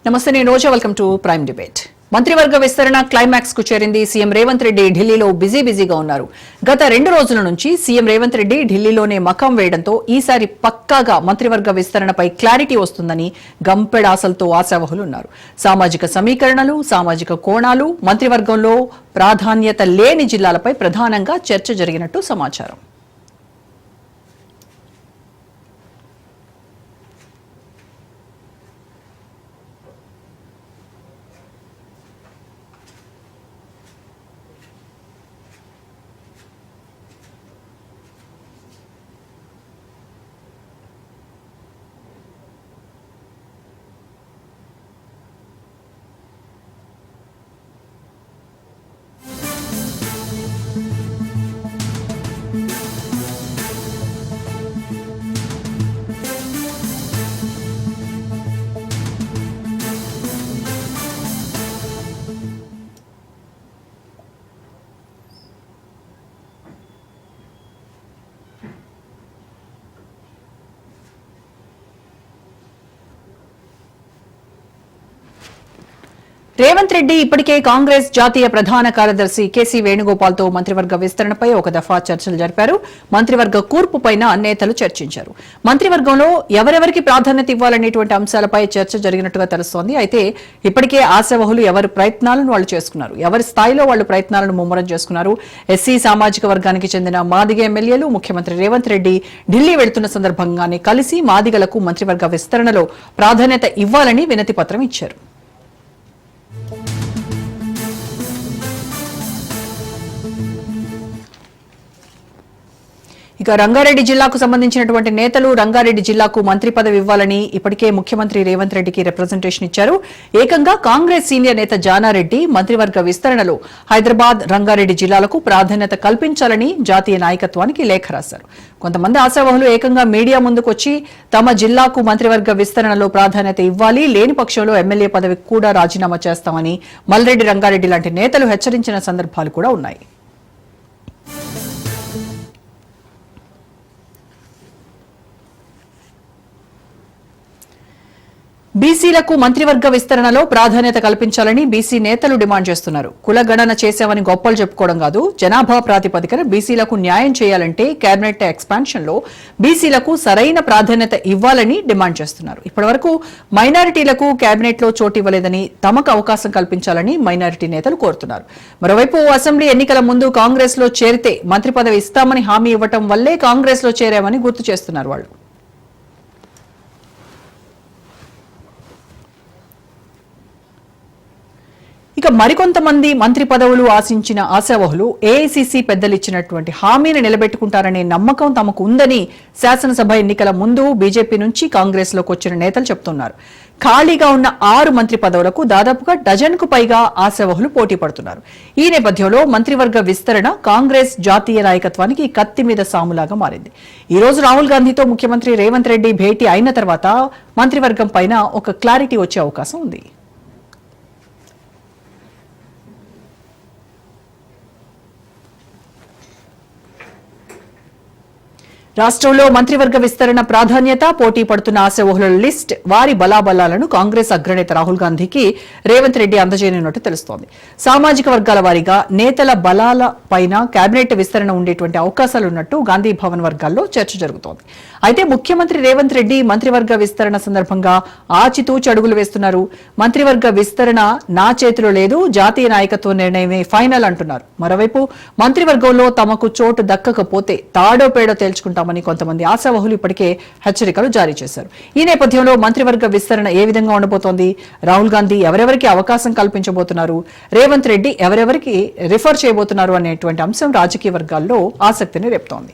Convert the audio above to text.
నమస్తే, నేను Roja. Welcome to prime debate. మంత్రివర్గ విస్తరణ క్లైమాక్స్ కు చేరింది. సీఎం రేవంత్ రెడ్డి ఢిల్లీలో బిజీగా ఉన్నారు. గత 2 రోజుల నుంచి సీఎం రేవంత్ రెడ్డి ఢిల్లీలోనే మకాం వేయడంతో ఈసారి పక్కాగా మంత్రివర్గ విస్తరణపై క్లారిటీ వస్తుందని గంపెడాసలతో ఆశావహులున్నారు. సామాజిక సమీకరణలు, సామాజిక కోణాలు, మంత్రివర్గంలో ప్రాధాన్యత లేని జిల్లాలపై ప్రధానంగా చర్చ జరిగినట్టు సమాచారం. రేవంత్ రెడ్డి ఇప్పటికే కాంగ్రెస్ జాతీయ ప్రధాన కార్యదర్శి కేసీ వేణుగోపాల్ తో మంత్రివర్గ విస్తరణపై ఒక దఫా చర్చలు జరిపారు. మంత్రివర్గ కూర్పుపైన నేతలు చర్చించారు. మంత్రివర్గంలో ఎవరెవరికి ప్రాధాన్యత ఇవ్వాలనేటువంటి అంశాలపై చర్చ జరిగినట్టుగా తెలుస్తోంది. అయితే ఇప్పటికే ఆశావహులు ఎవరి ప్రయత్నాలను వాళ్ళు చేసుకున్నారు, ఎవరి స్థాయిలో వాళ్ళు ప్రయత్నాలను ముమ్మరం చేసుకున్నారు. ఎస్సీ సామాజిక వర్గానికి చెందిన మాదిగ ఎమ్మెల్యేలు ముఖ్యమంత్రి రేవంత్ రెడ్డి ఢిల్లీ వెళ్తున్న సందర్భంగానే కలిసి మాదిగలకు మంత్రివర్గ విస్తరణలో ప్రాధాన్యత ఇవ్వాలని వినతి పత్రం ఇచ్చారు. ఇక రంగారెడ్డి జిల్లాకు సంబంధించినటువంటి నేతలు రంగారెడ్డి జిల్లాకు మంత్రి పదవి ఇవ్వాలని ఇప్పటికే ముఖ్యమంత్రి రేవంత్ రెడ్డికి రిప్రజెంటేషన్ ఇచ్చారు. ఏకంగా కాంగ్రెస్ సీనియర్ నేత జానారెడ్డి మంత్రివర్గ విస్తరణలో హైదరాబాద్, రంగారెడ్డి జిల్లాలకు ప్రాధాన్యత కల్పించాలని జాతీయ నాయకత్వానికి లేఖ రాశారు. కొంతమంది ఆశావహులు ఏకంగా మీడియా ముందుకొచ్చి తమ జిల్లాకు మంత్రివర్గ విస్తరణలో ప్రాధాన్యత ఇవ్వాలి, లేని పక్షంలో ఎమ్మెల్యే పదవికి కూడా రాజీనామా చేస్తామని మల్రెడ్డి, రంగారెడ్డి లాంటి నేతలు హెచ్చరించిన సందర్భాలు కూడా ఉన్నాయి. బీసీలకు మంత్రివర్గ విస్తరణలో ప్రాధాన్యత కల్పించాలని బీసీ నేతలు డిమాండ్ చేస్తున్నారు. కులగణన చేశామని గొప్పలు చెప్పుకోవడం కాదు, జనాభా ప్రాతిపదికన బీసీలకు న్యాయం చేయాలంటే కేబినెట్ ఎక్స్పాన్షన్ లో బీసీలకు సరైన ప్రాధాన్యత ఇవ్వాలని డిమాండ్ చేస్తున్నారు. ఇప్పటివరకు మైనారిటీలకు కేబినెట్ లో చోటు ఇవ్వలేదని, తమకు అవకాశం కల్పించాలని మైనారిటీ నేతలు కోరుతున్నారు. మరోవైపు అసెంబ్లీ ఎన్నికల ముందు కాంగ్రెస్ లో చేరితే మంత్రి పదవి ఇస్తామని హామీ ఇవ్వటం వల్లే కాంగ్రెస్ లో చేరామని గుర్తు చేస్తున్నారు వాళ్ళు. ఇక మరికొంతమంది మంత్రి పదవులు ఆశించిన ఆశావహులు ఏఐసీసీ పెద్దలు ఇచ్చినటువంటి హామీని నిలబెట్టుకుంటారనే నమ్మకం తమకు ఉందని శాసనసభ ఎన్నికల ముందు బీజేపీ నుంచి కాంగ్రెస్ లోకి వచ్చిన నేతలు చెబుతున్నారు. ఖాళీగా ఉన్న 6 మంత్రి పదవులకు దాదాపుగా డజన్కు పైగా ఆశావహులు పోటీ పడుతున్నారు. ఈ నేపథ్యంలో మంత్రివర్గ విస్తరణ కాంగ్రెస్ జాతీయ నాయకత్వానికి కత్తి మీద సాములాగా మారింది. ఈ రోజు రాహుల్ గాంధీతో ముఖ్యమంత్రి రేవంత్ రెడ్డి భేటీ అయిన తర్వాత మంత్రివర్గం పైన ఒక క్లారిటీ వచ్చే అవకాశం ఉంది. రాష్ట్రంలో మంత్రివర్గ విస్తరణ ప్రాధాన్యత, పోటీ పడుతున్న ఆశావహుల లిస్ట్, వారి బలాబలాలను కాంగ్రెస్ అగ్రనేత రాహుల్ గాంధీకి రేవంత్ రెడ్డి అందజేయనున్నట్టు తెలుస్తోంది. సామాజిక వర్గాల వారీగా నేతల బలాల పైన కేబినెట్ విస్తరణ ఉండేటువంటి అవకాశాలున్నట్టు గాంధీ భవన్ వర్గాల్లో చర్చ జరుగుతోంది. అయితే ముఖ్యమంత్రి రేవంత్ రెడ్డి మంత్రివర్గ విస్తరణ సందర్భంగా ఆచితూచి అడుగులు వేస్తున్నారు. మంత్రివర్గ విస్తరణ నా చేతిలో లేదు, జాతీయ నాయకత్వ నిర్ణయమే ఫైనల్ అంటున్నారు. మరోవైపు మంత్రివర్గంలో తమకు చోటు దక్కకపోతే తాడో పేడో తేల్చుకుంటాం కొంతమంది ఆశావహులు ఇప్పటికే హెచ్చరికలు జారీ చేశారు. ఈ నేపథ్యంలో మంత్రివర్గ విస్తరణ ఏ విధంగా ఉండబోతోంది, రాహుల్ గాంధీ ఎవరెవరికి అవకాశం కల్పించబోతున్నారు, రేవంత్ రెడ్డి ఎవరెవరికి రిఫర్ చేయబోతున్నారు అనేటువంటి అంశం రాజకీయ వర్గాల్లో ఆసక్తిని రేపుతోంది.